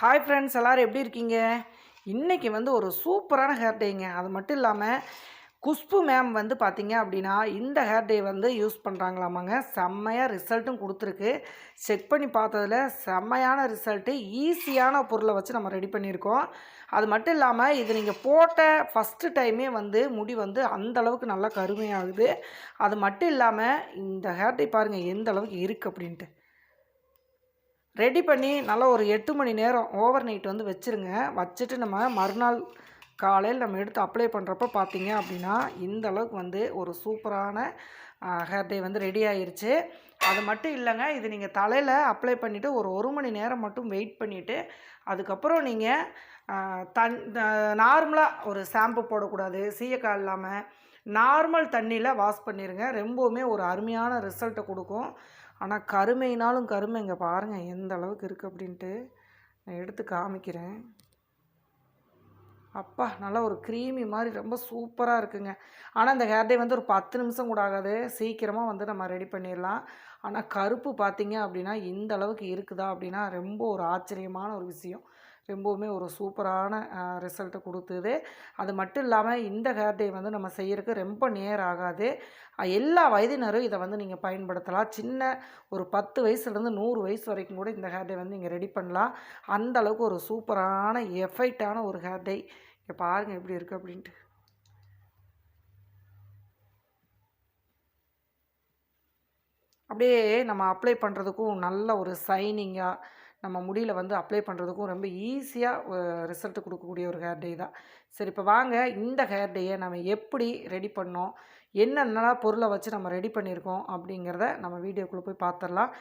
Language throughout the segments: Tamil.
ஹாய் ஃப்ரெண்ட்ஸ், எல்லோரும் எப்படி இருக்கீங்க? இன்றைக்கி வந்து ஒரு சூப்பரான ஹேர் டேங்க. அது மட்டும் இல்லாமல் குஷ்பு மேம் வந்து பார்த்தீங்க அப்படின்னா இந்த ஹேர் டே வந்து யூஸ் பண்ணுறாங்களாமாங்க. செம்மையாக ரிசல்ட்டும் கொடுத்துருக்கு. செக் பண்ணி பார்த்ததில் செம்மையான ரிசல்ட்டு. ஈஸியான பொருளை வச்சு நம்ம ரெடி பண்ணியிருக்கோம். அது மட்டும் இல்லாமல் இது நீங்கள் போட்ட ஃபஸ்ட்டு டைமே வந்து முடி வந்து அந்தளவுக்கு நல்லா கருமையாகுது. அது மட்டும் இல்லாமல் இந்த ஹேர் டே பாருங்கள் எந்த அளவுக்கு இருக்குது அப்படின்ட்டு. ரெடி பண்ணி நல்லா ஒரு 8 மணி நேரம் ஓவர் நைட் வந்து வச்சுருங்க. வச்சுட்டு நம்ம மறுநாள் காலையில் நம்ம எடுத்து அப்ளை பண்ணுறப்ப பார்த்தீங்க அப்படின்னா இந்த அளவுக்கு வந்து ஒரு சூப்பரான ஹேர் டே வந்து ரெடி ஆயிருச்சு. அது மட்டும் இல்லைங்க, இது நீங்கள் தலையில் அப்ளை பண்ணிவிட்டு ஒரு மணி நேரம் மட்டும் வெயிட் பண்ணிவிட்டு அதுக்கப்புறம் நீங்கள் நார்மலாக ஒரு ஷாம்பு போடக்கூடாது, சீயக்காய் இல்லாமல் நார்மல் தண்ணியில் வாஷ் பண்ணிடுங்க. ரொம்பவுமே ஒரு அருமையான ரிசல்ட்டை கொடுக்கும். ஆனால் கருமைனாலும் கருமை இங்கே பாருங்கள் எந்த அளவுக்கு இருக்குது அப்படின்ட்டு. நான் எடுத்து காமிக்கிறேன். அப்பா நல்லா ஒரு க்ரீமி மாதிரி ரொம்ப சூப்பராக இருக்குங்க. ஆனால் இந்த ஹேர் டே வந்து ஒரு 10 நிமிஷம் கூட ஆகாது, சீக்கிரமாக வந்து நம்ம ரெடி பண்ணிடலாம். ஆனால் கருப்பு பார்த்திங்க அப்படின்னா இந்த அளவுக்கு இருக்குதா அப்படின்னா ரொம்ப ஒரு ஆச்சரியமான ஒரு விஷயம். ரொம்பவுமே ஒரு சூப்பரான ரிசல்ட்டை கொடுத்தது. அது மட்டும் இல்லாமல் இந்த ஹேர் டே வந்து நம்ம செய்கிறதுக்கு ரொம்ப நேரம் ஆகாது. எல்லா வயதினரும் இதை வந்து நீங்கள் பயன்படுத்தலாம். சின்ன ஒரு 10 வயசுலேருந்து 100 வயசு வரைக்கும் கூட இந்த ஹேர் டே வந்து நீங்கள் ரெடி பண்ணலாம். அந்தளவுக்கு ஒரு சூப்பரான எஃபெக்டான ஒரு ஹேர் டே. இங்கே பாருங்கள் எப்படி இருக்குது அப்படின்ட்டு. அப்படியே நம்ம அப்ளை பண்ணுறதுக்கும் நல்ல ஒரு சைனிங்காக நம்ம முடியில் வந்து அப்ளை பண்ணுறதுக்கும் ரொம்ப ஈஸியாக ரிசல்ட்டு கொடுக்கக்கூடிய ஒரு ஹேர் டே தான். சரி, இப்போ வாங்க இந்த ஹேர் டேயை நம்ம எப்படி ரெடி பண்ணோம், என்னென்னலாம் பொருளை வச்சு நம்ம ரெடி பண்ணியிருக்கோம் அப்படிங்கிறத நம்ம வீடியோக்குள்ளே போய் பார்த்துடலாம்.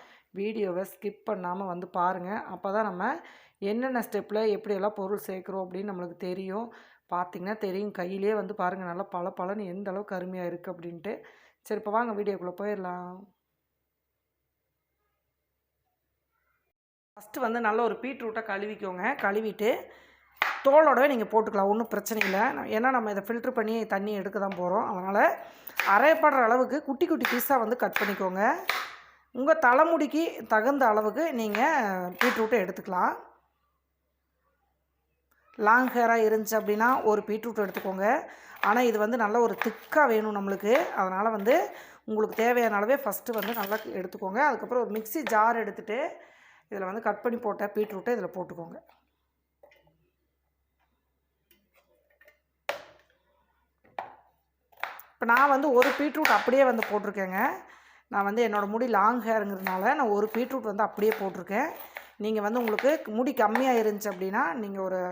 வீடியோவை ஸ்கிப் பண்ணாமல் வந்து பாருங்கள். அப்போ தான் நம்ம என்னென்ன ஸ்டெப்பில் எப்படியெல்லாம் பொருள் சேர்க்குறோம் அப்படின்னு நம்மளுக்கு தெரியும். பார்த்திங்கன்னா தெரியும், கையிலே வந்து பாருங்கள் நல்லா பளபளன்னு எந்த அளவுக்கு அருமையாக இருக்குது அப்படின்ட்டு. சரி, இப்போ வாங்க வீடியோக்குள்ளே போயிடலாம். ஃபஸ்ட்டு வந்து நல்ல ஒரு பீட்ரூட்டை கழுவிக்கோங்க. கழுவிட்டு தோலோடவே நீங்கள் போட்டுக்கலாம், ஒன்றும் பிரச்சனை இல்லை. ஏன்னா நம்ம இதை ஃபில்ட்ரு பண்ணி தண்ணி எடுக்க தான் போகிறோம். அதனால் அரைப்படுற அளவுக்கு குட்டி குட்டி பீஸாக வந்து கட் பண்ணிக்கோங்க. உங்கள் தலைமுடிக்கு தகுந்த அளவுக்கு நீங்கள் பீட்ரூட்டை எடுத்துக்கலாம். லாங் ஹேராக இருந்துச்சு அப்படின்னா ஒரு பீட்ரூட் எடுத்துக்கோங்க. ஆனால் இது வந்து நல்ல ஒரு திக்காக வேணும் நம்மளுக்கு. அதனால் வந்து உங்களுக்கு தேவையான அளவே ஃபஸ்ட்டு வந்து நல்லா எடுத்துக்கோங்க. அதுக்கப்புறம் ஒரு மிக்ஸி ஜார் எடுத்துகிட்டு இதில் வந்து கட் பண்ணி போட்ட பீட்ரூட்டை இதில் போட்டுக்கோங்க. இப்போ நான் வந்து ஒரு பீட்ரூட் அப்படியே வந்து போட்டிருக்கேங்க. நான் வந்து என்னோடய முடி லாங் ஹேருங்கிறதுனால நான் ஒரு பீட்ரூட் வந்து அப்படியே போட்டிருக்கேன். நீங்கள் வந்து உங்களுக்கு முடி கம்மியாக இருந்துச்சு அப்படின்னா நீங்கள் ஒரு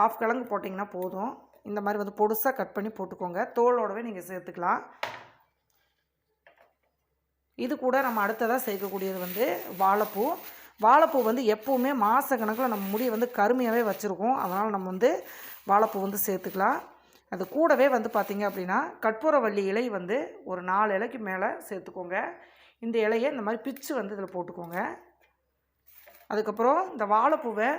1/2 கிழங்கு போட்டிங்கன்னா போதும். இந்த மாதிரி வந்து பொடுசாக கட் பண்ணி போட்டுக்கோங்க. தோலோடவே நீங்கள் சேர்த்துக்கலாம். இது கூட நம்ம அடுத்ததாக சேர்க்கக்கூடியது வந்து வாழைப்பூ. வாழைப்பூ வந்து எப்போவுமே மாதக்கணக்கில் நம்ம முடியை வந்து கருமையாகவே வச்சுருக்கோம். அதனால் நம்ம வந்து வாழைப்பூ வந்து சேர்த்துக்கலாம். அது கூடவே வந்து பார்த்திங்க அப்படின்னா கற்பூரவள்ளி இலை வந்து ஒரு 4 இலைக்கு மேலே சேர்த்துக்கோங்க. இந்த இலையை இந்த மாதிரி பிச்சு வந்து இதில் போட்டுக்கோங்க. அதுக்கப்புறம் இந்த வாழைப்பூவை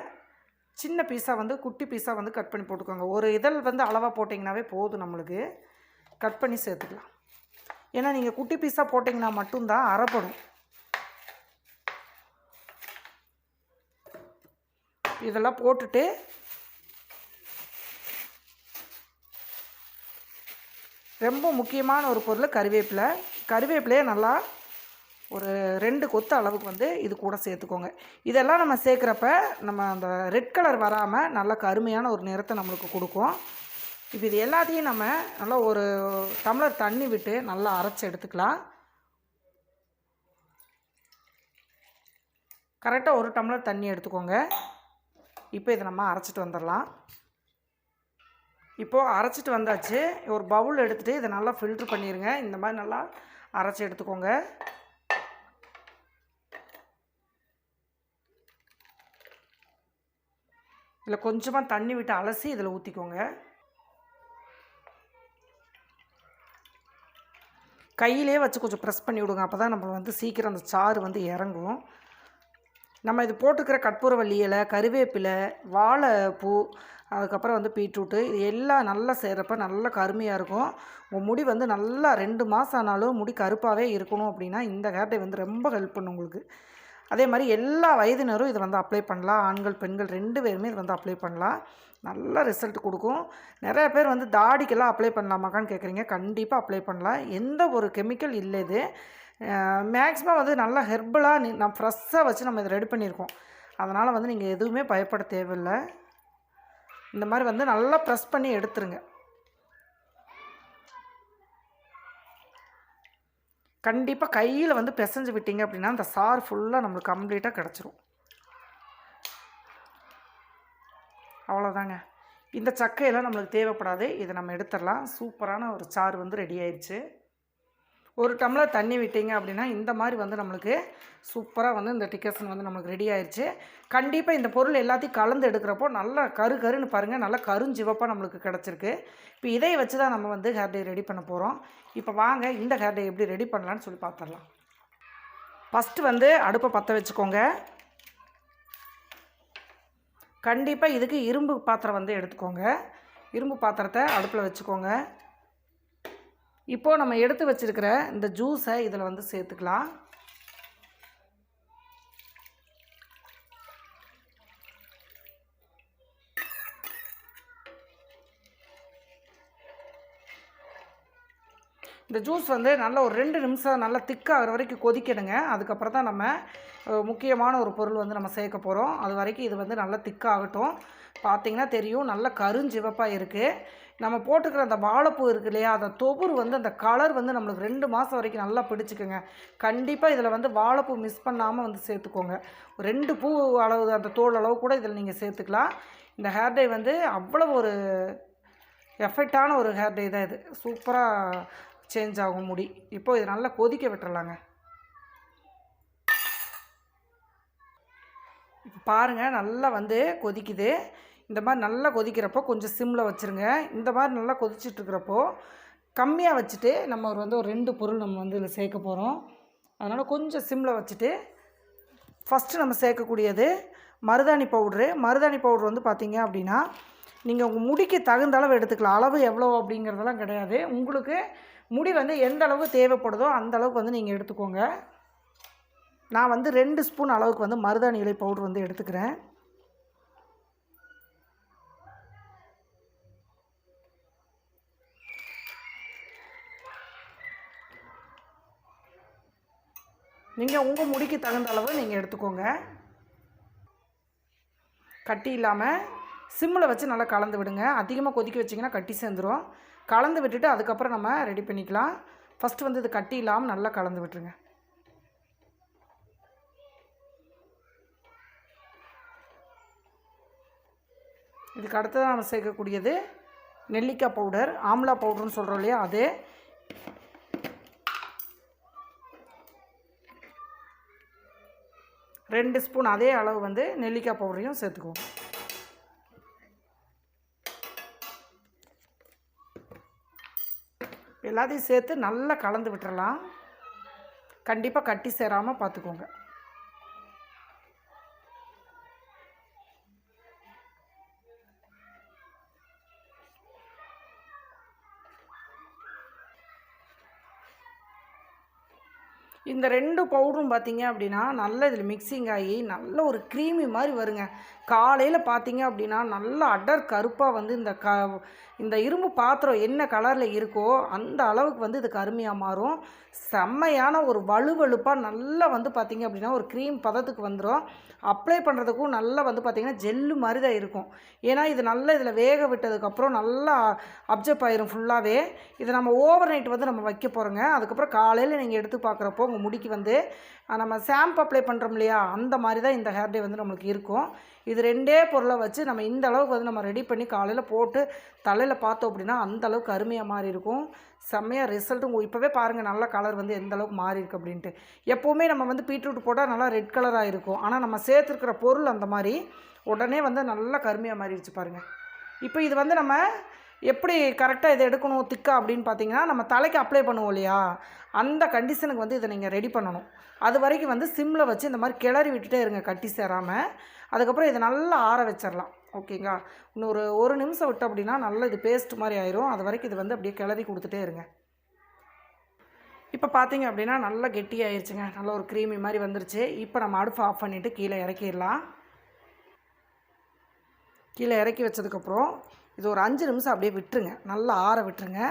சின்ன பீஸாக வந்து குட்டி பீஸாக வந்து கட் பண்ணி போட்டுக்கோங்க. ஒரு இதழ் வந்து அளவாக போட்டிங்கனாவே போதும், நம்மளுக்கு கட் பண்ணி சேர்த்துக்கலாம். ஏன்னா நீங்கள் குட்டி பீஸாக போட்டிங்கன்னா மட்டும்தான் அரைப்படும். இதெல்லாம் போட்டுட்டு ரொம்ப முக்கியமான ஒரு பொருள் கறிவேப்பிலை. கறிவேப்பிலையே நல்லா ஒரு 2 கொத்து அளவுக்கு வந்து இது கூட சேர்த்துக்கோங்க. இதெல்லாம் நம்ம சேர்க்குறப்ப நம்ம அந்த ரெட் கலர் வராமல் நல்லா கருமையான ஒரு நிறத்தை நம்மளுக்கு கொடுக்கும். இப்போ இது எல்லாத்தையும் நம்ம நல்லா ஒரு டம்ளர் தண்ணி விட்டு நல்லா அரைச்சி எடுத்துக்கலாம். கரெக்டாக 1 டம்ளர் தண்ணி எடுத்துக்கோங்க. இப்போ இதை நம்ம அரைச்சிட்டு வந்துடலாம். இப்போது அரைச்சிட்டு வந்தாச்சு. ஒரு பவுல் எடுத்துகிட்டு இதை நல்லா ஃபில்ட்ரு பண்ணிடுங்க. இந்த மாதிரி நல்லா அரைச்சி எடுத்துக்கோங்க. இதில் கொஞ்சமாக தண்ணி விட்டு அலசி இதில் ஊற்றிக்கோங்க. கையிலே வச்சு கொஞ்சம் ப்ரெஸ் பண்ணி விடுங்க. அப்போ தான் நம்ம வந்து சீக்கிரம் அந்த சாறு வந்து இறங்கும். நம்ம இது போட்டுக்கிற கற்பூரவள்ளி இலை, கறிவேப்பிலை, வாழைப்பூ, அதுக்கப்புறம் வந்து பீட்ரூட்டு, இது எல்லாம் நல்லா செய்கிறப்ப நல்லா கருமையாக இருக்கும். உங்கள் முடி வந்து நல்லா 2 மாதம் ஆனாலும் முடி கருப்பாகவே இருக்கணும் அப்படின்னா இந்த ஹேர் டே வந்து ரொம்ப ஹெல்ப் பண்ணும் உங்களுக்கு. அதே மாதிரி எல்லா வயதினரும் இதை வந்து அப்ளை பண்ணலாம். ஆண்கள் பெண்கள் 2 பேருமே இது வந்து அப்ளை பண்ணலாம். நல்ல ரிசல்ட் கொடுக்கும். நிறைய பேர் வந்து தாடிக்கெல்லாம் அப்ளை பண்ணலாமாக்கான்னு கேட்குறீங்க. கண்டிப்பாக அப்ளை பண்ணலாம். எந்த ஒரு கெமிக்கல் இல்லை இது. மேக்ஸிமம் வந்து நல்லா ஹெர்பலாக நம்ம ஃப்ரெஷ்ஷாக வச்சு நம்ம இதை ரெடி பண்ணியிருக்கோம். அதனால் வந்து நீங்கள் எதுவுமே பயப்பட தேவையில்லை. இந்த மாதிரி வந்து நல்லா ப்ரெஸ் பண்ணி எடுத்துருங்க. கண்டிப்பாக கையில் வந்து பிசைஞ்சு விட்டீங்க அப்படின்னா அந்த சாறு ஃபுல்லாக நம்மளுக்கு கம்ப்ளீட்டாக கிடச்சிரும். அவ்வளோதாங்க. இந்த சக்கையெல்லாம் நம்மளுக்கு தேவைப்படாது. இதை நம்ம எடுத்துடலாம். சூப்பரான ஒரு சாறு வந்து ரெடி ஆயிடுச்சு. ஒரு டம்ளர் தண்ணி விட்டீங்க அப்படின்னா இந்த மாதிரி வந்து நம்மளுக்கு சூப்பராக வந்து இந்த டிக்கசன் வந்து நம்மளுக்கு ரெடி ஆயிடுச்சு. கண்டிப்பாக இந்த பொருள் எல்லாத்தையும் கலந்து எடுக்கிறப்போ நல்லா கருன்னு பாருங்கள், நல்லா கருஞ்சிவப்பாக நம்மளுக்கு கிடச்சிருக்கு. இப்போ இதை வச்சு தான் நம்ம வந்து ஹேர் டை ரெடி பண்ண போகிறோம். இப்போ வாங்க இந்த ஹேர் டை எப்படி ரெடி பண்ணலான்னு சொல்லி பார்த்துடலாம். ஃபஸ்ட்டு வந்து அடுப்பை பற்ற வச்சுக்கோங்க. கண்டிப்பாக இதுக்கு இரும்பு பாத்திரம் வந்து எடுத்துக்கோங்க. இரும்பு பாத்திரத்தை அடுப்பில் வச்சுக்கோங்க. இப்போது நம்ம எடுத்து வச்சுருக்கிற இந்த ஜூஸை இதில் வந்து சேர்த்துக்கலாம். இந்த ஜூஸ் வந்து நல்லா ஒரு 2 நிமிஷம் நல்லா திக்காகிற வரைக்கும் கொதிக்கணுங்க. அதுக்கப்புறம் தான் நம்ம முக்கியமான ஒரு பொருள் வந்து நம்ம சேர்க்க போகிறோம். அது வரைக்கும் இது வந்து நல்லா திக்காகட்டும். பார்த்திங்கன்னா தெரியும், நல்லா கருஞ்சிவப்பாக இருக்குது. நம்ம போட்டுக்கிற அந்த வாழைப்பூ இருக்குது இல்லையா, அந்த தொகுறு வந்து அந்த கலர் வந்து நம்மளுக்கு 2 மாதம் வரைக்கும் நல்லா பிடிச்சிக்குங்க. கண்டிப்பாக இதில் வந்து வாழைப்பூ மிஸ் பண்ணாமல் வந்து சேர்த்துக்கோங்க. 2 பூ அளவு அந்த தோல் அளவு கூட இதில் நீங்கள் சேர்த்துக்கலாம். இந்த ஹேர் டை வந்து அவ்வளோ ஒரு எஃபெக்டான ஒரு ஹேர் டை தான் இது. சூப்பராக சேஞ்ச் ஆகும் முடி. இப்போது இது நல்லா கொதிக்க விட்டுறலாங்க. இப்போ பாருங்கள், நல்லா வந்து கொதிக்குது. இந்த மாதிரி நல்லா கொதிக்கிறப்போ கொஞ்சம் சிம்மில் வச்சுருங்க. இந்த மாதிரி நல்லா கொதிச்சிட்ருக்கிறப்போ கம்மியாக வச்சுட்டு நம்ம வந்து ஒரு 2 பொருள் நம்ம வந்து இதில் சேர்க்க போகிறோம். அதனால் கொஞ்சம் சிம்மில் வச்சுட்டு ஃபஸ்ட்டு நம்ம சேர்க்கக்கூடியது மருதாணி பவுட்ரு. மருதாணி பவுட்ரு வந்து பார்த்திங்க அப்படின்னா நீங்கள் உங்கள் முடிக்கு தகுந்த அளவு எடுத்துக்கலாம். அளவு எவ்வளோ அப்படிங்கிறதெல்லாம் கிடையாது. உங்களுக்கு முடி வந்து எந்த அளவுக்கு தேவைப்படுதோ அந்த அளவுக்கு வந்து நீங்கள் எடுத்துக்கோங்க. நான் வந்து 2 ஸ்பூன் அளவுக்கு வந்து மருதாணி இலை பவுட்ரு வந்து எடுத்துக்கிறேன். நீங்கள் உங்கள் முடிக்கு தகுந்த அளவு நீங்கள் எடுத்துக்கோங்க. கட்டி இல்லாமல் சிம்மில் வச்சு நல்லா கலந்து விடுங்க. அதிகமாக கொதிக்க வச்சிங்கன்னா கட்டி சேர்ந்துடும். கலந்து விட்டுட்டு அதுக்கப்புறம் நம்ம ரெடி பண்ணிக்கலாம். ஃபஸ்ட்டு வந்து இது கட்டி இல்லாமல் நல்லா கலந்து விட்டுருங்க. இதுக்கு அடுத்ததாக நம்ம சேர்க்கக்கூடியது நெல்லிக்காய் பவுடர், ஆம்லா பவுடர்னு சொல்கிறோம் இல்லையா, அது. ரெண்டு ஸ்பூன் அதே அளவு வந்து நெல்லிக்காய் பவுடரையும் சேர்த்துக்குவோம். எல்லாத்தையும் சேர்த்து நல்லா கலந்து விட்டுறலாம். கண்டிப்பாக கட்டி சேராமல் பார்த்துக்கோங்க. இந்த 2 பவுடரும் பார்த்தீங்க அப்படின்னா நல்லா இதில் மிக்சிங் ஆகி நல்ல ஒரு க்ரீமி மாதிரி வருங்க. காலையில் பார்த்தீங்க அப்படின்னா நல்லா அடர் கருப்பாக வந்து இந்த இரும்பு பாத்திரம் என்ன கலரில் இருக்கோ அந்த அளவுக்கு வந்து இது கருமையாக மாறும். செம்மையான ஒரு வலுவழுப்பாக நல்லா வந்து பார்த்திங்க அப்படின்னா ஒரு க்ரீம் பதத்துக்கு வந்துடும். அப்ளை பண்ணுறதுக்கும் நல்லா வந்து பார்த்திங்கன்னா ஜெல்லு மாதிரி தான் இருக்கும். ஏன்னா இது நல்லா இதில் வேக விட்டதுக்கப்புறம் நல்லா அப்சர்வ் ஆயிரும் ஃபுல்லாகவே. இதை நம்ம ஓவர் நைட் வந்து நம்ம வைக்க போகிறோங்க. அதுக்கப்புறம் காலையில் நீங்கள் எடுத்து பார்க்குறப்போ உங்கள் முடிக்கு வந்து நம்ம ஷாம்பு அப்ளை பண்ணுறோம் இல்லையா, அந்த மாதிரி தான் இந்த ஹேர் டே வந்து நம்மளுக்கு இருக்கும். இது 2 பொருளை வச்சு நம்ம இந்த அளவுக்கு வந்து நம்ம ரெடி பண்ணி காலையில் போட்டு தலையில் பார்த்தோம் அப்படின்னா அந்த அளவுக்கு அருமையாக மாறி இருக்கும். செம்மையாக ரிசல்ட்டும் இப்போவே பாருங்கள் நல்லா கலர் வந்து எந்த அளவுக்கு மாறி இருக்குது அப்படின்ட்டு. எப்போவுமே நம்ம வந்து பீட்ரூட் போட்டால் நல்லா ரெட் கலராக இருக்கும். ஆனால் நம்ம சேர்த்துருக்கிற பொருள் அந்த மாதிரி உடனே வந்து நல்லா கருமையாக மாறிடுச்சு பாருங்கள். இப்போ இது வந்து நம்ம எப்படி கரெக்டாக இதை எடுக்கணும் திக்கா அப்படின்னு பார்த்தீங்கன்னா, நம்ம தலைக்கு அப்ளை பண்ணுவோம் இல்லையா, அந்த கண்டிஷனுக்கு வந்து இதை நீங்கள் ரெடி பண்ணணும். அது வரைக்கும் வந்து சிம்மில் வச்சு இந்த மாதிரி கிளறி விட்டுட்டே இருங்க கட்டி சேராமல். அதுக்கப்புறம் இதை நல்லா ஆற வச்சிடலாம். ஓகேங்களா? இன்னொரு 1 நிமிஷம் விட்டு அப்படின்னா நல்லா இது பேஸ்ட் மாதிரி ஆயிரும். அது வரைக்கும் இது வந்து அப்படியே கிளறி கொடுத்துட்டே இருங்க. இப்போ பார்த்தீங்க அப்படின்னா நல்லா கெட்டியாயிருச்சுங்க. நல்ல ஒரு க்ரீமி மாதிரி வந்துருச்சு. இப்போ நம்ம அடுப்பு ஆஃப் பண்ணிவிட்டு கீழே இறக்கிடலாம். கீழே இறக்கி வச்சதுக்கப்புறம் இது ஒரு 5 நிமிஷம் அப்படியே விட்டுருங்க. நல்லா ஆற விட்டுருங்க.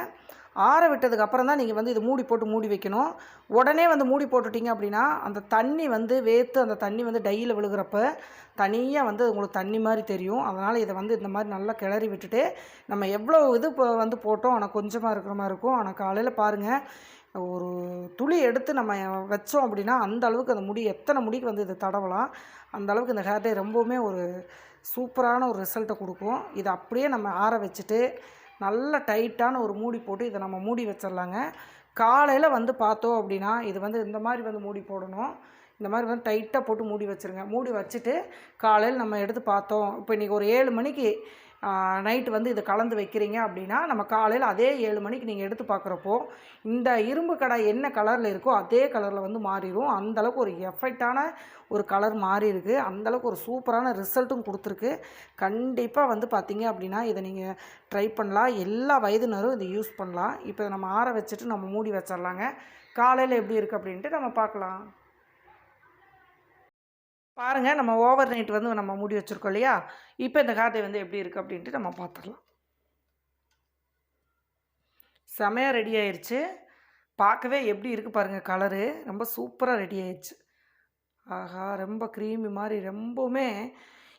ஆற விட்டதுக்கப்புறம் தான் நீங்கள் வந்து இது மூடி போட்டு மூடி வைக்கணும். உடனே வந்து மூடி போட்டுட்டிங்க அப்படின்னா அந்த தண்ணி வந்து வேர்த்து அந்த தண்ணி வந்து டையில் விழுகிறப்ப தனியாக வந்து உங்களுக்கு தண்ணி மாதிரி தெரியும். அதனால் இதை வந்து இந்த மாதிரி நல்லா கிளறி விட்டுட்டு நம்ம எவ்வளோ இது இப்போ வந்து போட்டோம் ஆனால் கொஞ்சமாக இருக்கிற மாதிரி இருக்கும். ஆனால் காலையில் பாருங்கள், ஒரு துளி எடுத்து நம்ம வச்சோம் அப்படின்னா அந்த அளவுக்கு அந்த முடி எத்தனை முடிக்கு வந்து இதை தடவலாம். அந்த அளவுக்கு இந்த ஹேர் டை ரொம்பவுமே ஒரு சூப்பரான ஒரு ரிசல்ட்டை கொடுக்கும். இதை அப்படியே நம்ம ஆற வச்சுட்டு நல்ல டைட்டான ஒரு மூடி போட்டு இதை நம்ம மூடி வச்சிடலாங்க. காலையில் வந்து பார்த்தோம் அப்படின்னா இது வந்து இந்த மாதிரி வந்து மூடி போடணும். இந்த மாதிரி வந்து டைட்டாக போட்டு மூடி வச்சுருங்க. மூடி வச்சுட்டு காலையில் நம்ம எடுத்து பார்த்தோம். இப்போ இன்றைக்கி ஒரு 7 மணிக்கு நைட்டு வந்து இதை கலந்து வைக்கிறீங்க அப்படின்னா நம்ம காலையில் அதே 7 மணிக்கு நீங்கள் எடுத்து பார்க்குறப்போ இந்த இரும்பு கடாய் என்ன கலரில் இருக்கோ அதே கலரில் வந்து மாறிடும். அந்தளவுக்கு ஒரு எஃபெக்டான ஒரு கலர் மாறி இருக்குது. அந்தளவுக்கு ஒரு சூப்பரான ரிசல்ட்டும் கொடுத்துருக்கு. கண்டிப்பாக வந்து பார்த்தீங்க அப்படின்னா இதை நீங்கள் ட்ரை பண்ணலாம். எல்லா வயதினரும் இதை யூஸ் பண்ணலாம். இப்போ நம்ம ஆற வச்சுட்டு நம்ம மூடி வச்சிடலாங்க. காலையில் எப்படி இருக்குது அப்படின்ட்டு நம்ம பார்க்கலாம். பாருங்கள், நம்ம ஓவர் நைட் வந்து நம்ம மூடி வச்சுருக்கோம் இல்லையா? இப்போ இந்த ஹேர் டை வந்து எப்படி இருக்குது அப்படின்ட்டு நம்ம பார்த்துடலாம். செமையாக ரெடி ஆயிடுச்சு. பார்க்கவே எப்படி இருக்குது பாருங்கள் கலரு. ரொம்ப சூப்பராக ரெடி ஆயிடுச்சு. ஆஹா! ரொம்ப க்ரீமி மாதிரி ரொம்பவுமே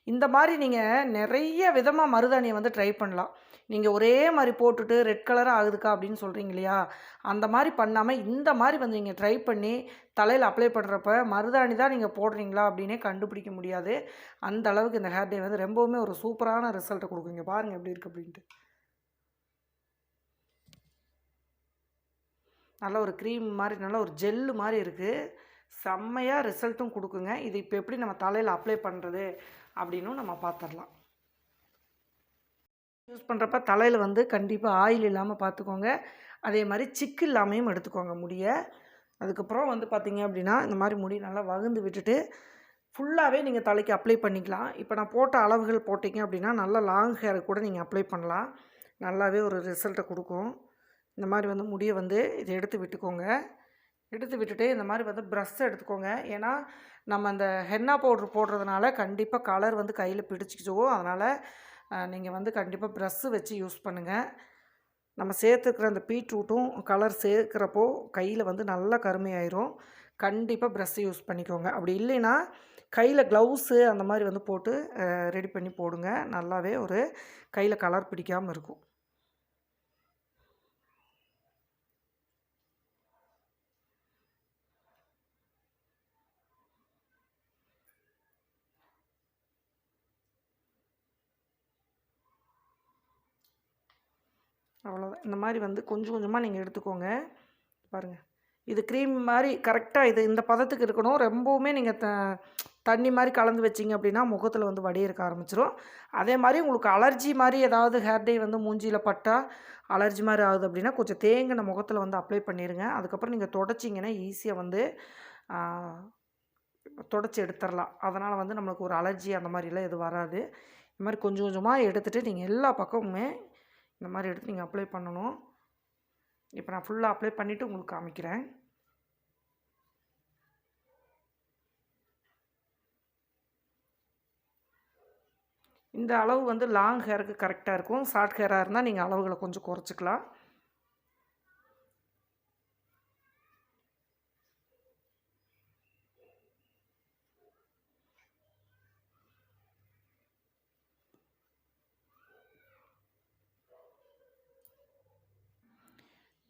இந்த மாதிரி நீங்கள் நிறைய விதமாக மருதாணியை வந்து ட்ரை பண்ணலாம். நீங்கள் ஒரே மாதிரி போட்டுட்டு ரெட் கலராக ஆகுதுக்கா அப்படின்னு சொல்கிறீங்க இல்லையா? அந்த மாதிரி பண்ணாமல் இந்த மாதிரி வந்து நீங்கள் ட்ரை பண்ணி தலையில் அப்ளை பண்ணுறப்ப மருதாணி தான் நீங்கள் போடுறீங்களா அப்படின்னே கண்டுபிடிக்க முடியாது. அந்த அளவுக்கு இந்த ஹேர் டை வந்து ரொம்பவுமே ஒரு சூப்பரான ரிசல்ட்டை கொடுக்குங்க. பாருங்கள் எப்படி இருக்குது அப்படின்ட்டு. நல்ல ஒரு க்ரீம் மாதிரி நல்ல ஒரு ஜெல்லு மாதிரி இருக்குது. செம்மையாக ரிசல்ட்டும் கொடுக்குங்க. இது இப்போ எப்படி நம்ம தலையில் அப்ளை பண்ணுறது அப்படின்னும் நம்ம பார்த்துடலாம். யூஸ் பண்ணுறப்ப தலையில் வந்து கண்டிப்பாக ஆயில் இல்லாமல் பார்த்துக்கோங்க. அதே மாதிரி சிக்கு இல்லாமையும் எடுத்துக்கோங்க முடியை. அதுக்கப்புறம் வந்து பார்த்திங்க அப்படின்னா இந்த மாதிரி முடி நல்லா வகுந்து விட்டுட்டு ஃபுல்லாகவே நீங்கள் தலைக்கு அப்ளை பண்ணிக்கலாம். இப்போ நான் போட்ட அளவுகள் போட்டிங்க அப்படின்னா நல்லா லாங் ஹேர் கூட நீங்கள் அப்ளை பண்ணலாம். நல்லாவே ஒரு ரிசல்ட்டை கொடுக்கும். இந்த மாதிரி வந்து முடியை வந்து இதை எடுத்து விட்டுக்கோங்க. எடுத்து விட்டுட்டு இந்த மாதிரி வந்து ப்ரஷ் எடுத்துக்கோங்க. ஏன்னா நம்ம அந்த ஹென்னா பவுட்ரு போடுறதுனால கண்டிப்பாக கலர் வந்து கையில் பிடிச்சிக்கிச்சோம். அதனால் நீங்கள் வந்து கண்டிப்பாக ப்ரஷ்ஷு வச்சு யூஸ் பண்ணுங்கள். நம்ம சேர்த்துக்கிற அந்த பீட்ரூட்டும் கலர் சேர்க்குறப்போ கையில் வந்து நல்லா கருமையாயிரும். கண்டிப்பாக ப்ரஷ்ஷு யூஸ் பண்ணிக்கோங்க. அப்படி இல்லைன்னா கையில் க்ளவுஸு அந்த மாதிரி வந்து போட்டு ரெடி பண்ணி போடுங்க. நல்லாவே ஒரு கையில் கலர் பிடிக்காமல் இருக்கும். அவ்வளோதான். இந்த மாதிரி வந்து கொஞ்சம் கொஞ்சமாக நீங்கள் எடுத்துக்கோங்க. பாருங்கள், இது க்ரீம் மாதிரி கரெக்டாக இது இந்த பதத்துக்கு இருக்கணும். ரொம்பவுமே நீங்கள் தண்ணி மாதிரி கலந்து வச்சிங்க அப்படின்னா முகத்தில் வந்து வடி இருக்க ஆரம்பிச்சிடும். அதே மாதிரி உங்களுக்கு அலர்ஜி மாதிரி ஏதாவது ஹேர் டை வந்து மூஞ்சியில் பட்டால் அலர்ஜி மாதிரி ஆகுது அப்படின்னா கொஞ்சம் தேங்கின முகத்தில் வந்து அப்ளை பண்ணிடுங்க. அதுக்கப்புறம் நீங்கள் தொடச்சிங்கன்னா ஈஸியாக வந்து தொடச்சி எடுத்துடலாம். அதனால் வந்து நம்மளுக்கு ஒரு அலர்ஜி அந்த மாதிரிலாம் எதுவும் வராது. இந்த மாதிரி கொஞ்சம் கொஞ்சமாக எடுத்துகிட்டு நீங்கள் எல்லா பக்கமுமே இந்த மாதிரி எடுத்து நீங்கள் அப்ளை பண்ணணும். இப்போ நான் ஃபுல்லாக அப்ளை பண்ணிவிட்டு உங்களுக்கு காமிக்கிறேன். இந்த அளவு வந்து லாங் ஹேருக்கு கரெக்டாக இருக்கும். ஷார்ட் ஹேராக இருந்தால் நீங்கள் அளவுகளை கொஞ்சம் குறைச்சிக்கலாம்.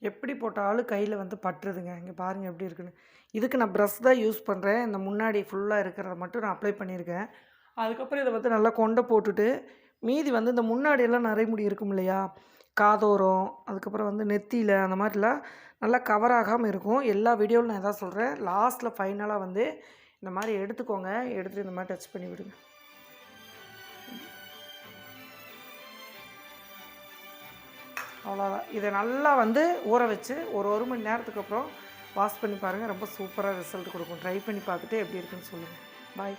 எப்படி போட்டாலும் கையில் வந்து பட்டுருதுங்க. இங்கே பாருங்கள் எப்படி இருக்குன்னு. இதுக்கு நான் ப்ரஷ் தான் யூஸ் பண்ணுறேன். இந்த முன்னாடி ஃபுல்லாக இருக்கிறத மட்டும் நான் அப்ளை பண்ணியிருக்கேன். அதுக்கப்புறம் இதை வந்து நல்லா கொண்டை போட்டுட்டு மீதி வந்து இந்த முன்னாடியெல்லாம் நரைமுடி இருக்கும் இல்லையா, காதோரம், அதுக்கப்புறம் வந்து நெத்தியில் அந்த மாதிரிலாம் நல்லா கவர் ஆகாமல் இருக்கும். எல்லா வீடியோவிலும் நான் எதாவது சொல்கிறேன். லாஸ்ட்டில் ஃபைனலாக வந்து இந்த மாதிரி எடுத்துக்கோங்க. எடுத்துகிட்டு இந்த மாதிரி டச் பண்ணி விடுங்க. அவ்வளோதான். இதை நல்லா வந்து ஊற வச்சு ஒரு மணி நேரத்துக்கு அப்புறம் வாஷ் பண்ணி பாருங்கள். ரொம்ப சூப்பராக ரிசல்ட் கொடுக்கும். ட்ரை பண்ணி பார்த்துட்டு எப்படி இருக்குன்னு சொல்லுங்கள். பாய்.